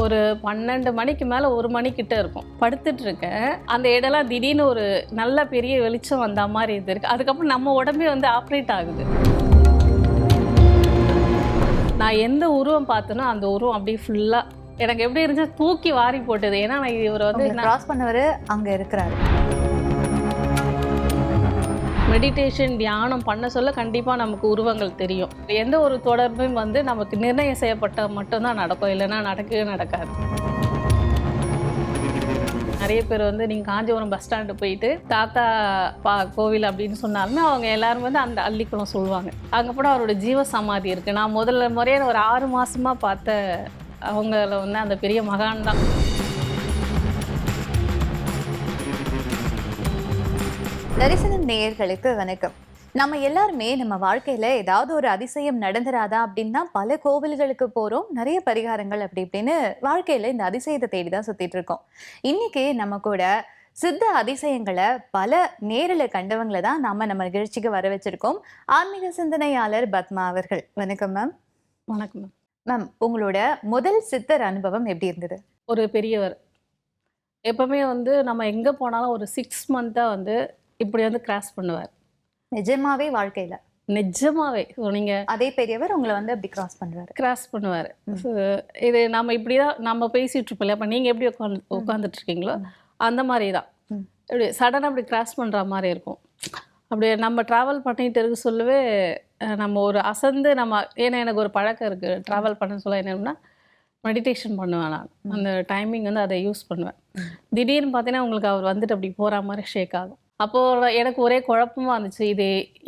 ஒரு 12 மணிக்கு மேலே 1 மணிக்கிட்ட இருக்கும். படுத்துட்டு இருக்கேன். அந்த இடம்லாம் திடீர்னு ஒரு நல்ல பெரிய வெளிச்சம் வந்த மாதிரி இது இருக்கு. அதுக்கப்புறம் நம்ம உடம்பே வந்து ஆப்ரேட் ஆகுது. நான் எந்த உருவம் பார்த்தேனோ அந்த உருவம் அப்படியே ஃபுல்லாக எனக்கு எப்படி இருந்துச்சு, தூக்கி வாரி போட்டது. ஏன்னா நான் இவர் வந்து கிராஸ் பண்ணவர் அங்கே இருக்கிறாரு. மெடிடேஷன் தியானம் பண்ண சொல்ல கண்டிப்பாக நமக்கு உருவங்கள் தெரியும். எந்த ஒரு தொடர்பும் வந்து நமக்கு நிர்ணயம் செய்யப்பட்ட மட்டும்தான் நடக்கும், இல்லைன்னா நடக்கவே நடக்காது. நிறைய பேர் வந்து நீங்கள் காஞ்சிபுரம் பஸ் ஸ்டாண்டு போயிட்டு தாத்தா கோவில் அப்படின்னு சொன்னாலுமே அவங்க எல்லாரும் வந்து அந்த அள்ளிக்குளம் சொல்லுவாங்க. அங்கே கூட அவரோட ஜீவ சமாதி இருக்குது. நான் முதல்ல முறையாக ஒரு 6 மாதமாக பார்த்த அவங்கள வந்து அந்த பெரிய மகான் தான். தரிசனம் நேயர்களுக்கு வணக்கம். நம்ம எல்லாருமே நம்ம வாழ்க்கையில ஏதாவது ஒரு அதிசயம் நடந்துராதா அப்படின்னா பல கோவில்களுக்கு போறோம், நிறைய பரிகாரங்கள் அப்படி இப்படின்னு வாழ்க்கையில இந்த அதிசயத்தை தேடிதான் சுத்திட்டு இருக்கோம். இன்னைக்கு நம்ம கூட சித்த அதிசயங்களை பல நேரில் கண்டவங்களை தான் நம்ம நிகழ்ச்சிக்கு வர வச்சிருக்கோம். ஆன்மீக சிந்தனையாளர் பத்மா அவர்கள். வணக்கம் மேம். வணக்கம் மேம். மேம், உங்களோட முதல் சித்தர் அனுபவம் எப்படி இருந்தது? ஒரு பெரியவர் எப்பவுமே வந்து நம்ம எங்கே போனாலும் ஒரு 6 மந்த்தாக வந்து இப்படி வந்து கிராஸ் பண்ணுவார். நிஜமாவே வாழ்க்கையில? நிஜமாவே. நீங்கள் அதே பெரியவர் உங்களை வந்து அப்படி கிராஸ் பண்ணுவார். இது நம்ம இப்படி தான் நம்ம பேசிகிட்டு இருப்போம் இல்லையா. அப்போ நீங்கள் எப்படி உட்காந்துட்டு இருக்கீங்களோ அந்த மாதிரி தான். இப்படி சடனாக அப்படி கிராஸ் பண்ணுற மாதிரி இருக்கும். அப்படி நம்ம ட்ராவல் பண்ணிகிட்டு இருக்க சொல்லவே நம்ம ஒரு அசந்து ஏன்னா எனக்கு ஒரு பழக்கம் இருக்குது ட்ராவல் பண்ண சொல்ல. என்னன்னா மெடிடேஷன் பண்ணுவேன் நான். அந்த டைமிங் வந்து அதை யூஸ் பண்ணுவேன். திடீர்னு பார்த்தீங்கன்னா உங்களுக்கு அவர் வந்துட்டு அப்படி போகிற மாதிரி ஷேக் ஆகும். அப்போது எனக்கு ஒரே குழப்பமாக இருந்துச்சு.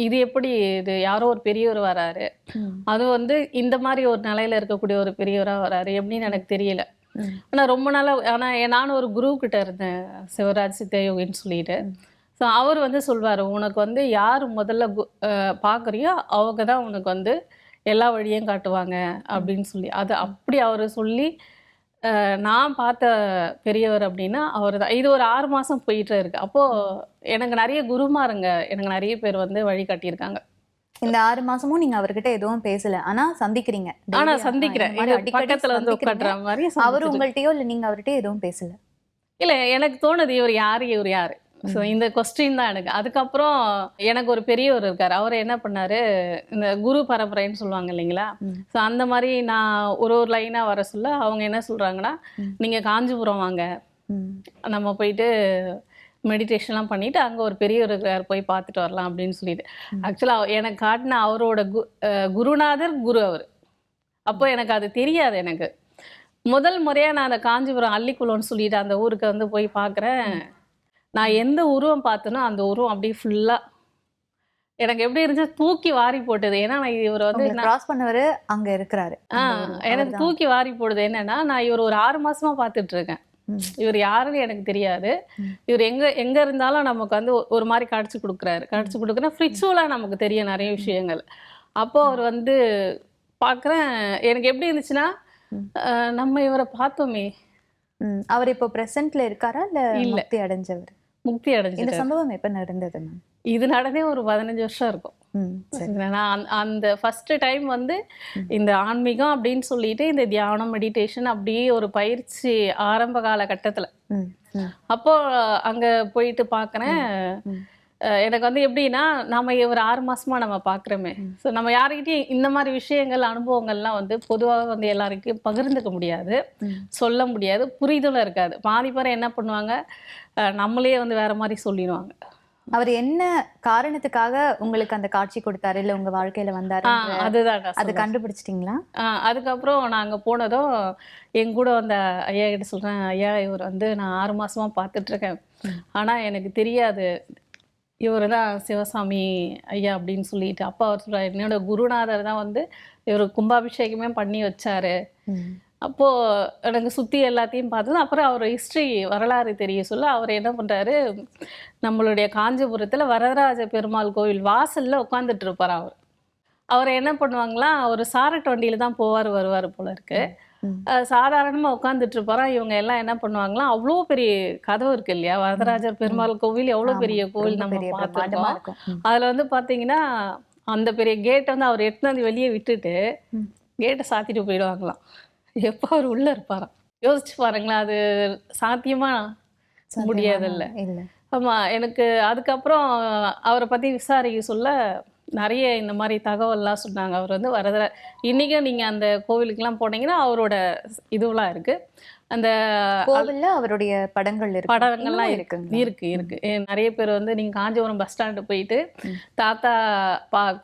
இது எப்படி, இது யாரோ ஒரு பெரியவர் வராரு, அதுவும் வந்து இந்த மாதிரி ஒரு நிலையில் இருக்கக்கூடிய ஒரு பெரியவராக வராரு எப்படின்னு எனக்கு தெரியல. ஆனால் ரொம்ப நாளாக நானும் ஒரு குரு கிட்ட இருந்தேன், சிவராஜ் சித்த யோகின்னு சொல்லிட்டு. ஸோ அவர் வந்து சொல்வார், உனக்கு வந்து யார் முதல்ல பார்க்குறியோ அவங்க தான் உனக்கு வந்து எல்லா வழியும் காட்டுவாங்க அப்படின்னு சொல்லி. அது அப்படி அவர் சொல்லி நான் பார்த்த பெரியவர் அப்படின்னா அவர் தான். இது ஒரு 6 மாதம் போயிட்டு இருக்கு. அப்போது எனக்கு நிறைய குருமாருங்க, எனக்கு நிறைய பேர் வந்து வழி காட்டியிருக்காங்க. இந்த 6 மாசமும் நீங்க அவர்கிட்ட எதுவும் பேசல, ஆனா சந்திக்கிறீங்க? ஆனா சந்திக்கிறேன், பக்கத்துல வந்து உட்கார்ற மாதிரி. அவர் உங்கள்கிட்டயோ இல்லை நீங்க அவர்கிட்ட எதுவும் பேசல? இல்லை, எனக்கு தோணுது இவர் யாரு. ஸோ இந்த கொஸ்டின் தான் எனக்கு. அதுக்கப்புறம் எனக்கு ஒரு பெரியவர் இருக்கார். அவர் என்ன பண்ணாரு, இந்த குரு பரம்பரைன்னு சொல்லுவாங்க இல்லைங்களா. ஸோ அந்த மாதிரி நான் ஒரு லைனாக வர சொல்ல அவங்க என்ன சொல்கிறாங்கன்னா, நீங்கள் காஞ்சிபுரம் வாங்க, நம்ம போயிட்டு மெடிடேஷன்லாம் பண்ணிவிட்டு அங்கே ஒரு பெரியவர் இருக்கார், போய் பார்த்துட்டு வரலாம் அப்படின்னு சொல்லிட்டு. ஆக்சுவலாக எனக்கு காட்டின அவரோட குருநாதர் குரு அவர். அப்போ எனக்கு அது தெரியாது. எனக்கு முதல் முறையாக நான் அந்த காஞ்சிபுரம் அள்ளிக்குளம்னு சொல்லிட்டு அந்த ஊருக்கு வந்து போய் பார்க்குறேன். நான் எந்த உருவம் பார்த்தேனோ அந்த உருவம் அப்படியே ஃபுல்லாக எனக்கு எப்படி இருந்துச்சு, தூக்கி வாரி போட்டது. ஏன்னா நான் இவர் வந்து கிராஸ் பண்ணவர் அங்கே இருக்கிறாரு. எனக்கு தூக்கி வாரி போடுது. என்னன்னா நான் இவர் ஒரு 6 மாசமாக பார்த்துட்டு இருக்கேன். இவர் யாருன்னு எனக்கு தெரியாது. இவர் எங்கே இருந்தாலும் நமக்கு வந்து ஒரு மாதிரி காட்சி கொடுக்குறேன். ஃப்ரிச்சுவலாக நமக்கு தெரியும் நிறைய விஷயங்கள். அப்போ அவர் வந்து பார்க்குறேன், எனக்கு எப்படி இருந்துச்சுன்னா நம்ம இவரை பார்த்தோமே. அவர் இப்போ பிரசன்ட்ல இருக்காரா இல்ல முக்தி அடைஞ்சவர்? இந்த சம்பவம் எப்ப நடந்தது? இது நடந்தே ஒரு 15 வருஷம் இருக்கும். நான் அந்த ஃபர்ஸ்ட் டைம் வந்து இந்த ஆன்மீகம் அப்படின்னு சொல்லிட்டு இந்த தியானம் மெடிடேஷன் அப்படியே ஒரு பயிற்சி ஆரம்ப காலகட்டத்துல அப்போ அங்க போயிட்டு பார்க்குறேன். எனக்கு வந்து எப்படின்னா, நம்ம ஒரு 6 மாசமா நம்ம பார்க்குறோமே. ஸோ நம்ம யாருக்கிட்டையும் இந்த மாதிரி விஷயங்கள் அனுபவங்கள்லாம் வந்து பொதுவாக வந்து எல்லாருக்கும் பகிர்ந்துக்க முடியாது, சொல்ல முடியாது, புரிதலும் இருக்காது. பாதி பேர் என்ன பண்ணுவாங்க, நம்மளே வந்து வேற மாதிரி சொல்லிடுவாங்க. அவர் என்ன காரணத்துக்காக உங்களுக்கு அந்த காட்சி கொடுத்தாரு, இல்லை உங்க வாழ்க்கையில வந்தாரு? அதுதான் அது கண்டுபிடிச்சிட்டிங்களா? அதுக்கப்புறம் நான் அங்கே போனதும் என் கூட வந்த ஐயா கிட்ட சொல்றேன், ஐயா இவர் வந்து நான் 6 மாசமா பார்த்துட்டு இருக்கேன், ஆனா எனக்கு தெரியாது இவர் தான் சிவசாமி ஐயா அப்படின்னு சொல்லிட்டு. அப்போ அவர் சொல்கிறார், என்னோட குருநாதர் தான் வந்து இவர் கும்பாபிஷேகமே பண்ணி வச்சாரு. அப்போது எனக்கு சுற்றி எல்லாத்தையும் பார்த்தது. அப்புறம் அவர் ஹிஸ்ட்ரி வரலாறு தெரிய சொல்ல அவர் என்ன பண்ணுறாரு, நம்மளுடைய காஞ்சிபுரத்தில் வரதராஜ பெருமாள் கோவில் வாசலில் உட்காந்துட்டு இருப்பார். அவர் என்ன பண்ணுவாங்களாம், ஒரு சாரட் வண்டியில் தான் வருவார் போல இருக்கு. சாதாரணமாக உட்காந்துட்டு இருப்பாராம். இவங்க எல்லாம் என்ன பண்ணுவாங்களாம், அவ்வளோ பெரிய கதவு இருக்கு இல்லையா, வரதராஜர் பெருமாள் கோவில் எவ்வளோ பெரிய கோவில் நம்ம பார்த்துருக்கோம். அதில் வந்து பார்த்தீங்கன்னா அந்த பெரிய கேட்டை வந்து அவர் எடுத்து வந்து வெளியே விட்டுட்டு கேட்டை சாத்திட்டு போயிடுவாங்களாம். எப்போ அவர் உள்ளே இருப்பாராம். யோசிச்சு பாருங்களேன், அது சாத்தியமா முடியாதுல்ல. இல்ல. ஆமா, எனக்கு அதுக்கப்புறம் அவரை பத்தி விசாரிக்க சொல்ல நிறைய இந்த மாதிரி தகவல்லாம் சொன்னாங்க. அவர் வந்து வரதர இன்னைக்கும் நீங்க அந்த கோவிலுக்கெல்லாம் போனீங்கன்னா அவரோட இதுவெல்லாம் இருக்கு. அந்த கோவில்ல அவருடைய படங்கள் இருக்கு. படங்கள்லாம் இருக்குங்க. இருக்கு. நிறைய பேர் வந்து நீங்க காஞ்சிபுரம் பஸ் ஸ்டாண்டு போயிட்டு தாத்தா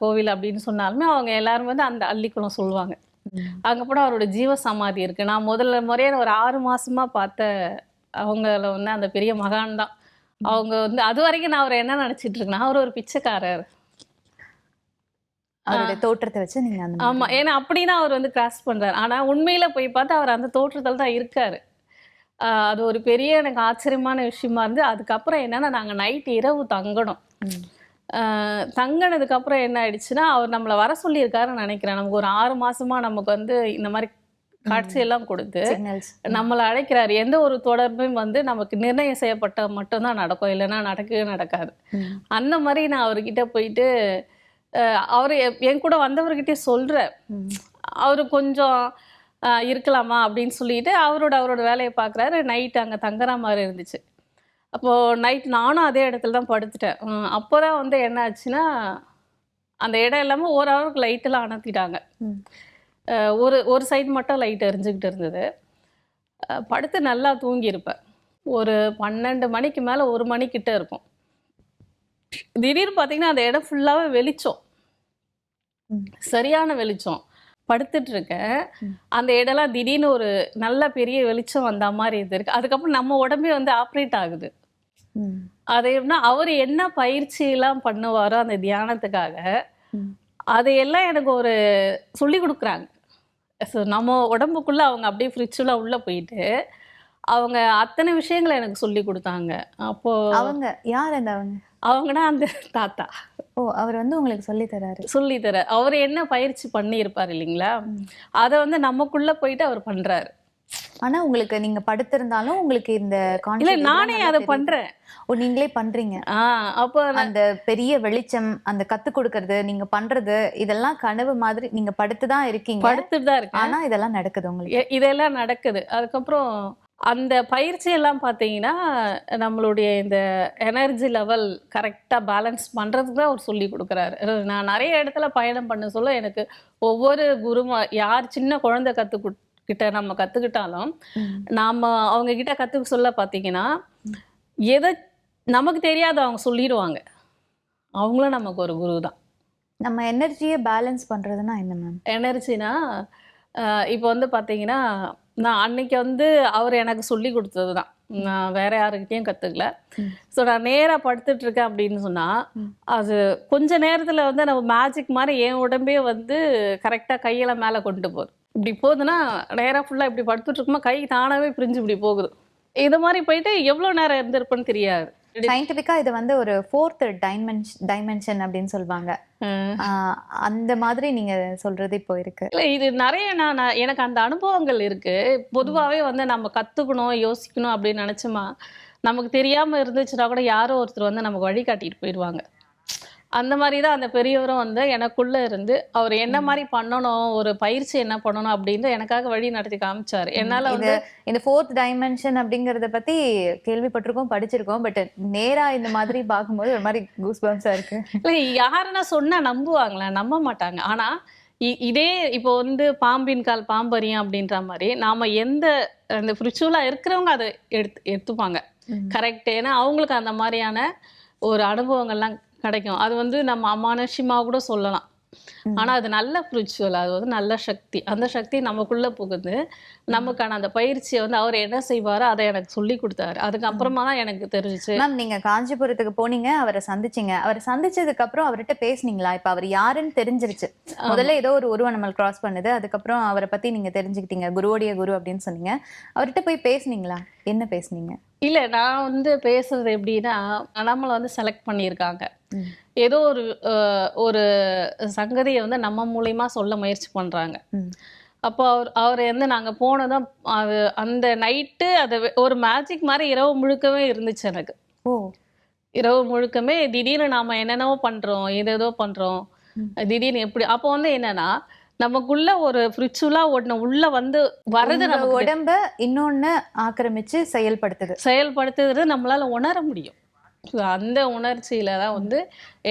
கோவில் அப்படின்னு சொன்னாலுமே அவங்க எல்லாரும் வந்து அந்த அள்ளிக்குளம் சொல்லுவாங்க. அங்க கூட அவரோட ஜீவ சமாதி இருக்கு. நான் முதல்ல முறையான ஒரு 6 மாசமா பார்த்த அவங்கள வந்து அந்த பெரிய மகான் தான். அவங்க வந்து அது வரைக்கும் நான் அவரை என்ன நினைச்சிட்டு இருக்கேன்னா அவர் ஒரு பிச்சைக்காரர். அவருடைய தோற்றத்தை வச்சு நீங்க அந்த ஆமா, ஏன்னா அப்படிதான் அவர் வந்து கிராஸ் பண்றாரு. ஆனா உண்மையில போய் பார்த்தா அவர் அந்த தோற்றத்தில் தான் இருக்காரு. அது ஒரு பெரிய எனக்கு ஆச்சரியமான விஷயமா இருந்து. அதுக்கப்புறம் என்னன்னா நாங்க நைட் இரவு தங்கணும். தங்கினதுக்கு அப்புறம் என்ன ஆயிடுச்சுன்னா அவர் நம்மளை வர சொல்லியிருக்காருன்னு நினைக்கிறேன். நமக்கு ஒரு 6 மாசமா நமக்கு வந்து இந்த மாதிரி காட்சியெல்லாம் கொடுத்து நம்மளை அழைக்கிறாரு. எந்த ஒரு தொடர்பும் வந்து நமக்கு நிர்ணயம் செய்யப்பட்ட மட்டும்தான் நடக்கும், இல்லைன்னா நடக்கவே நடக்காது. அந்த மாதிரி நான் அவர்கிட்ட போயிட்டு அவர் என் கூட வந்தவர்கிட்டே சொல்ற அவரு கொஞ்சம் இருக்கலாமா அப்படின்னு சொல்லிட்டு அவரோட வேலையை பார்க்குறாரு. நைட் அங்கே தங்குற மாதிரி இருந்துச்சு. அப்போது நைட் நானும் அதே இடத்துல தான் படுத்துட்டேன். அப்போ தான் வந்து என்ன ஆச்சுன்னா அந்த இடம் இல்லாமல் ஓரளவுக்கு லைட்டெல்லாம் அணைத்திட்டாங்க. ஒரு சைடு மட்டும் லைட் எரிஞ்சுக்கிட்டு இருந்தது. படுத்து நல்லா தூங்கியிருப்பேன். ஒரு 12 மணிக்கு மேலே 1 மணிக்கிட்ட இருக்கும். திடீர்னு பார்த்தீங்கன்னா அந்த இடம் ஃபுல்லாகவே வெளிச்சம், சரியான வெளிச்சம். படுத்துட்டு இருக்கேன். அந்த இடம்லாம் திடீர்னு ஒரு நல்ல பெரிய வெளிச்சம் வந்த மாதிரி இருக்கு. அதுக்கப்புறம் நம்ம உடம்பே வந்து ஆப்ரேட் ஆகுது. அது எப்படின்னா அவர் என்ன பயிற்சியெல்லாம் பண்ணுவாரோ அந்த தியானத்துக்காக அதையெல்லாம் எனக்கு ஒரு சொல்லி கொடுக்குறாங்க. நம்ம உடம்புக்குள்ள அவங்க அப்படியே ஃப்ரிச்சுவலாக உள்ள போயிட்டு அவங்க அத்தனை விஷயங்களை எனக்கு சொல்லி கொடுத்தாங்க. அப்போ அவங்க யார்? அந்த அவங்கன்னா அந்த தாத்தா. அவர் வந்து உங்களுக்கு சொல்லி தர அவர் என்ன பயிற்சி பண்ணி இருப்பார் இல்லைங்களா, அதை வந்து நமக்குள்ள போயிட்டு அவர் பண்றாரு. ஆனா உங்களுக்கு நீங்க படுத்திருந்தாலும் உங்களுக்கு இந்த இல்ல, நானே அதை பண்றேன். நீங்களே பண்றீங்க. அப்போ அந்த பெரிய வெளிச்சம், அந்த கத்து கொடுக்கறது, நீங்க பண்றது இதெல்லாம் கனவு மாதிரி நீங்க படுத்துதான் இருக்கீங்க. படுத்துட்டு தான் இருக்கு. ஆனா இதெல்லாம் நடக்குது உங்களுக்கு. இதெல்லாம் நடக்குது. அதுக்கப்புறம் அந்த பயிற்சி எல்லாம் பார்த்தீங்கன்னா நம்மளுடைய இந்த எனர்ஜி லெவல் கரெக்டாக பேலன்ஸ் பண்ணுறதுக்கு தான் அவர் சொல்லி கொடுக்குறாரு. நான் நிறைய இடத்துல பயணம் பண்ண சொல்ல எனக்கு ஒவ்வொரு குருமா யார் சின்ன குழந்தை கிட்ட நம்ம கற்றுக்கிட்டாலும் நாம் அவங்க கிட்ட கற்றுக்க சொல்ல பார்த்தீங்கன்னா எதை நமக்கு தெரியாத அவங்க சொல்லிடுவாங்க. அவங்களும் நமக்கு ஒரு குரு தான். நம்ம எனர்ஜியை பேலன்ஸ் பண்ணுறதுனா என்ன மேம்? எனர்ஜினா இப்போ வந்து பார்த்தீங்கன்னா நான் அன்னைக்கு வந்து அவர் எனக்கு சொல்லி கொடுத்தது தான். நான் வேற யாருக்கிட்டையும் கற்றுக்கல. ஸோ நான் நேராக படுத்துட்டு இருக்கேன் அப்படின்னு சொன்னால் அது கொஞ்ச நேரத்தில் வந்து நம்ம மேஜிக் மாதிரி என் உடம்பே வந்து கரெக்டாக கையெல்லாம் மேலே கொண்டு போகுது. இப்படி போகுதுன்னா நேராக ஃபுல்லாக இப்படி படுத்துட்டு இருக்குமா கை தானாகவே பிரிஞ்சு இப்படி போகுது. இது மாதிரி போயிட்டு எவ்வளோ நேரம் இருந்திருப்பேன்னு தெரியாது. சயின்டிஃபிக்கா இது வந்து ஒரு 4th டைமென்ஷன் அப்படின்னு சொல்லுவாங்க. அந்த மாதிரி நீங்க சொல்றது இப்போ இருக்கு. இல்லை, இது நிறைய எனக்கு அந்த அனுபவங்கள் இருக்கு. பொதுவாகவே வந்து நம்ம கற்றுக்கணும் யோசிக்கணும் அப்படின்னு நினச்சோமா நமக்கு தெரியாமல் இருந்துச்சுன்னா கூட யாரோ ஒருத்தர் வந்து நமக்கு வழிகாட்டிட்டு போயிடுவாங்க. அந்த மாதிரி தான் அந்த பெரியவரும் வந்து எனக்குள்ளே இருந்து அவர் என்ன மாதிரி பண்ணணும், ஒரு பயிற்சி என்ன பண்ணணும் அப்படின்னு எனக்காக வழி நடத்தி காமிச்சார். என்னால் வந்து இந்த 4th டைமென்ஷன் அப்படிங்கிறத பற்றி கேள்விப்பட்டிருக்கோம், படிச்சிருக்கோம். பட் நேராக இந்த மாதிரி பார்க்கும்போது ஒரு மாதிரி கூஸ் பம்ஸாக இருக்கு. இல்லை, யாருன்னா சொன்னால் நம்புவாங்களா? நம்ப மாட்டாங்க. ஆனால் இதே இப்போ வந்து பாம்பின் கால் பாம்பறியும் அப்படின்ற மாதிரி நாம் எந்த அந்த ஃப்ரிச்சுவலாக இருக்கிறவங்க அதை எடுத்துப்பாங்க. கரெக்ட். ஏன்னா அவங்களுக்கு அந்த மாதிரியான ஒரு அனுபவங்கள்லாம் கிடைக்கும். அது வந்து நம்ம அமானுஷ்யமாக கூட சொல்லலாம். ஆனால் அது நல்ல ஸ்பிரிச்சுவல், அது வந்து நல்ல சக்தி. அந்த சக்தி நமக்குள்ளே புகுந்து நமக்கான அந்த பயிற்சியை வந்து அவர் என்ன செய்வாரோ அதை எனக்கு சொல்லி கொடுத்தாரு. அதுக்கப்புறமா தான் எனக்கு தெரிஞ்சிச்சு. மேம், நீங்கள் காஞ்சிபுரத்துக்கு போனீங்க, அவரை சந்திச்சிங்க. அவரை சந்திச்சதுக்கு அப்புறம் அவர்கிட்ட பேசுனீங்களா? இப்போ அவர் யாருன்னு தெரிஞ்சிருச்சு. முதல்ல ஏதோ ஒரு உருவம் நம்மளை கிராஸ் பண்ணுது, அதுக்கப்புறம் அவரை பற்றி நீங்கள் தெரிஞ்சுக்கிட்டீங்க, குருவோடைய குரு அப்படின்னு சொன்னீங்க. அவர்கிட்ட போய் பேசுனீங்களா? என்ன பேசுனீங்க? இல்லை, நான் வந்து பேசுறது எப்படின்னா நம்மளை வந்து செலக்ட் பண்ணியிருக்காங்க. ஏதோ ஒரு சங்கதியை வந்து நம்ம மூலியமா சொல்ல முயற்சி பண்றாங்க. அப்போ அவர் வந்து நாங்கள் போனதும் அது அந்த நைட்டு அது ஒரு மேஜிக் மாதிரி இரவு முழுக்கவே இருந்துச்சு எனக்கு. இரவு முழுக்கமே திடீர்னு நாம் என்னென்னவோ பண்ணுறோம், ஏதேதோ பண்ணுறோம், திடீர்னு எப்படி அப்போ வந்து என்னன்னா நமக்குள்ள ஒரு ஃப்ரிச்சுவலா ஒண்ணு உள்ள வந்து வரது உங்க நமக்கு உடம்ப இன்னொன்னு ஆக்கிரமிச்சு செயல்படுத்துறது நம்மளால உணர முடியும். அந்த உணர்ச்சியில தான் வந்து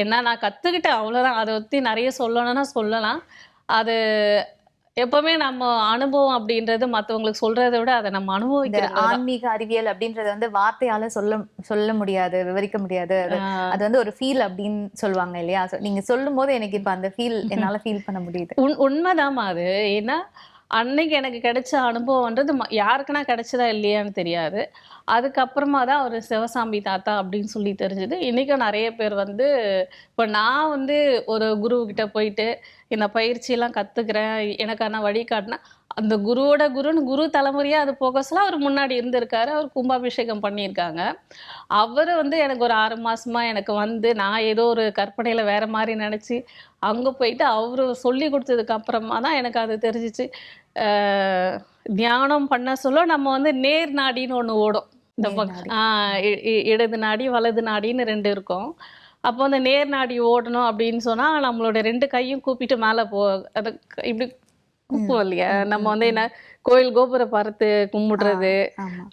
என்ன நான் கத்துக்கிட்டேன் அவ்வளவுதான். அதை பத்தி நிறைய சொல்லணும்னா சொல்லலாம். அது எப்பவுமே நம்ம அனுபவம் அப்படின்றது மத்தவங்களுக்கு சொல்றதை விட அதை நம்ம இந்த அனுபவிக்கிறது தான். ஆன்மீக அறிவியல் அப்படின்றத வந்து வார்த்தையால சொல்ல முடியாது, விவரிக்க முடியாது. அது வந்து ஒரு ஃபீல் அப்படின்னு சொல்லுவாங்க இல்லையா? நீங்க சொல்லும் போது எனக்கு இப்ப அந்த ஃபீல் என்னால ஃபீல் பண்ண முடியுது. உண்மைதாம்மா அது. ஏன்னா அன்னைக்கு எனக்கு கிடைச்ச அனுபவம்ன்றது யாருக்குன்னா கிடைச்சதா இல்லையான்னு தெரியாது. அதுக்கப்புறமா தான் அவர் சிவசாமி தாத்தா அப்படின்னு சொல்லி தெரிஞ்சது. இன்றைக்கும் நிறைய பேர் வந்து இப்போ நான் வந்து ஒரு குருக்கிட்ட போயிட்டு இந்த பயிற்சியெல்லாம் கற்றுக்கிறேன், எனக்கான வழிகாட்டினா அந்த குருவோட குருன்னு குரு தலைமுறையாக அது போக சொல்ல அவர் முன்னாடி இருந்திருக்காரு. அவர் கும்பாபிஷேகம் பண்ணியிருக்காங்க. அவர் வந்து எனக்கு ஒரு 6 மாதமாக எனக்கு வந்து நான் ஏதோ ஒரு கற்பனையில் வேறு மாதிரி நினச்சி அங்கே போயிட்டு அவர் சொல்லி கொடுத்ததுக்கு அப்புறமா தான் எனக்கு அது தெரிஞ்சிச்சு. தியானம் பண்ண சொல்ல நம்ம வந்து நேர் நாடின்னு ஒன்று ஓடும். இந்த பக்கம் இடது நாடி வலது நாடின்னு 2 இருக்கும். அப்போ அந்த நேர் நாடி ஓடணும் அப்படின்னு சொன்னால் நம்மளோட 2 கையும் கூப்பிட்டு மேலே அது இப்படி கூப்புவோம் இல்லையா? நம்ம வந்து என்ன கோயில் கோபுர பார்த்து கும்பிடுறது,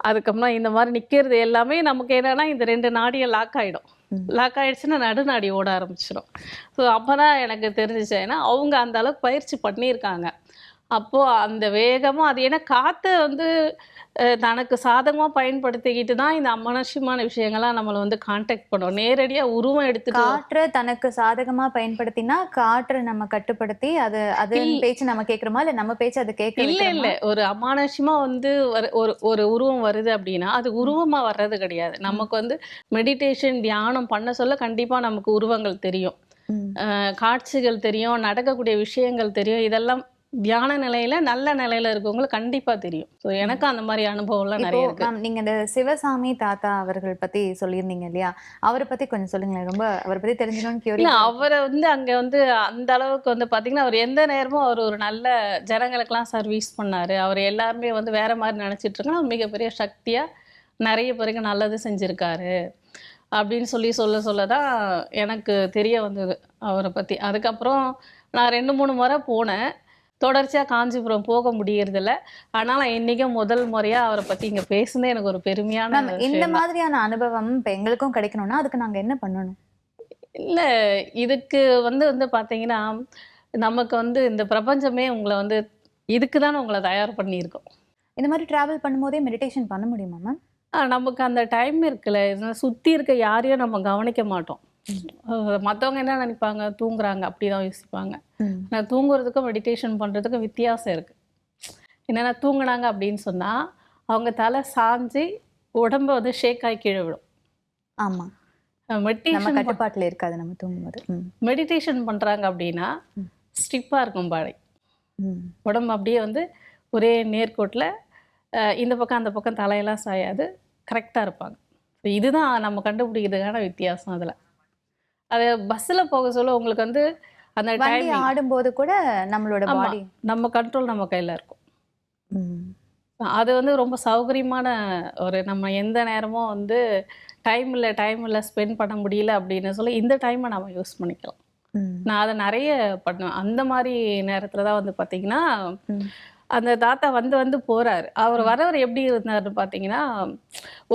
அதுக்கப்புறம் இந்த மாதிரி நிற்கிறது எல்லாமே நமக்கு என்னன்னா இந்த 2 நாடியை லாக் ஆகிடும். லாக் ஆகிடுச்சுன்னா நடுநாடி ஓட ஆரம்பிச்சிடும். ஸோ அப்போ தான் எனக்கு தெரிஞ்சிச்சு. ஏன்னா அவங்க அந்த அளவுக்கு பயிற்சி பண்ணியிருக்காங்க. அப்போது அந்த வேகமும் அது ஏன்னா காற்றை வந்து தனக்கு சாதகமாக பயன்படுத்திக்கிட்டு தான் இந்த அமானுஷ்யமான விஷயங்கள்லாம் நம்மளை வந்து கான்டாக்ட் பண்ணுவோம். நேரடியாக உருவம் எடுத்துட்டு காற்றை தனக்கு சாதகமா பயன்படுத்தினா காற்றை நம்ம கட்டுப்படுத்தி அது பேச்சு நம்ம கேட்குறோமா இல்லை நம்ம பேச்சு அது கேட்க இல்லை ஒரு அமானுஷ்யமாக வந்து ஒரு உருவம் வருது அப்படின்னா அது உருவமாக வர்றது கிடையாது. நமக்கு வந்து மெடிடேஷன் தியானம் பண்ண சொல்ல கண்டிப்பாக நமக்கு உருவங்கள் தெரியும், காட்சிகள் தெரியும், நடக்கக்கூடிய விஷயங்கள் தெரியும். இதெல்லாம் தியான நிலையில நல்ல நிலையில இருக்கவங்களுக்கு கண்டிப்பா தெரியும். ஸோ எனக்கு அந்த மாதிரி அனுபவம்லாம் நிறைய இருக்கு. நீங்க இந்த சிவசாமி தாத்தா அவர்கள் பத்தி சொல்லியிருந்தீங்க இல்லையா? அவரை பத்தி கொஞ்சம் சொல்லுங்களேன். ரொம்ப அவரை பத்தி தெரிஞ்சுக்கணும்னு கியூரியஸ். அவரை வந்து அங்க வந்து அந்த அளவுக்கு வந்து பாத்தீங்கன்னா அவர் எந்த நேரமும் அவர் ஒரு நல்ல ஜனங்களுக்கெல்லாம் சர்வீஸ் பண்ணாரு. அவர் எல்லாருமே வந்து வேற மாதிரி நினைச்சிட்டு இருக்கோம். மிகப்பெரிய சக்தியா நிறைய பேருக்கு நல்லது செஞ்சிருக்காரு அப்படின்னு சொல்லதான் எனக்கு தெரிய வந்தது அவரை பத்தி. அதுக்கப்புறம் நான் 2-3 முறை போனேன். தொடர்ச்சியாக காஞ்சிபுரம் போக முடியறதில்ல. ஆனால் நான் இன்றைக்கும் முதல் முறையாக அவரை பற்றி இங்கே பேசுனது எனக்கு ஒரு பெருமையான. இந்த மாதிரியான அனுபவம் இப்போ எங்களுக்கும் கிடைக்கணும்னா அதுக்கு நாங்கள் என்ன பண்ணணும்? இல்லை இதுக்கு வந்து பார்த்தீங்கன்னா நமக்கு வந்து இந்த பிரபஞ்சமே உங்களை வந்து இதுக்கு தானே உங்களை தயார் பண்ணியிருக்கோம். இந்த மாதிரி ட்ராவல் பண்ணும்போதே மெடிடேஷன் பண்ண முடியுமா மேம்? நமக்கு அந்த டைம் இருக்குல்ல, சுற்றி இருக்க யாரையும் நம்ம கவனிக்க மாட்டோம். மற்றவங்க என்ன நினைப்பாங்க, தூங்குறாங்க அப்படிதான் யோசிப்பாங்க. நான் தூங்குறதுக்கும் மெடிடேஷன் பண்ணுறதுக்கும் வித்தியாசம் இருக்குது. என்னென்னா தூங்குனாங்க அப்படின்னு சொன்னால் அவங்க தலை சாஞ்சி உடம்பு வந்து ஷேக் ஆகி கீழே விடும். ஆமாம், மெடிடேஷன் கட்டுப்பாட்டில் இருக்காது நம்ம தூங்கும்போது. மெடிடேஷன் பண்ணுறாங்க அப்படின்னா ஸ்டிப்பாக இருக்கும் பாடி, உடம்பு அப்படியே வந்து ஒரே நேர்கோட்டில் இந்த பக்கம் அந்த பக்கம் தலையெல்லாம் சாயாது, கரெக்டாக இருப்பாங்க. இதுதான் நம்ம கண்டுபிடிக்கிறதுக்கான வித்தியாசம். அதில் அது பஸ்ஸில் போக சொல்ல உங்களுக்கு வந்து அந்த டைம் ஆடும்போது கூட நம்மளோட பாடி நம்ம கண்ட்ரோல் நம்ம கையில் இருக்கும். அது வந்து ரொம்ப சௌகரியமான ஒரு நம்ம எந்த நேரமும் வந்து டைம் இல்லை ஸ்பெண்ட் பண்ண முடியல அப்படின்னு சொல்லி இந்த டைமை நம்ம யூஸ் பண்ணிக்கலாம். நான் அதை நிறைய பண்ணுவேன். அந்த மாதிரி நேரத்தில் தான் வந்து பார்த்தீங்கன்னா அந்த தாத்தா வந்து போகிறாரு. அவர் வரவர் எப்படி இருந்தாருன்னு பார்த்தீங்கன்னா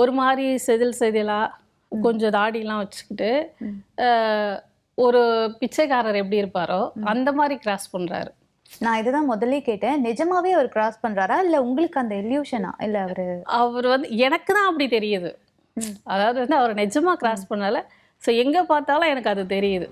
ஒரு மாதிரி செதிலாக கொஞ்சம் தாடியெல்லாம் வச்சுக்கிட்டு ஒரு பிச்சைக்காரர் எப்படி இருப்பாரோ அந்த மாதிரி கிராஸ் பண்ணுறாரு. நான் இதுதான் முதல்ல கேட்டேன், நிஜமாவே அவர் கிராஸ் பண்றாரா இல்லை உங்களுக்கு அந்த இல்யூஷனா? இல்லை அவர் வந்து எனக்கு தான் அப்படி தெரியுது. அதாவது வந்து அவர் நிஜமாக கிராஸ் பண்ணல. ஸோ எங்கே பார்த்தாலும் எனக்கு அது தெரியுது.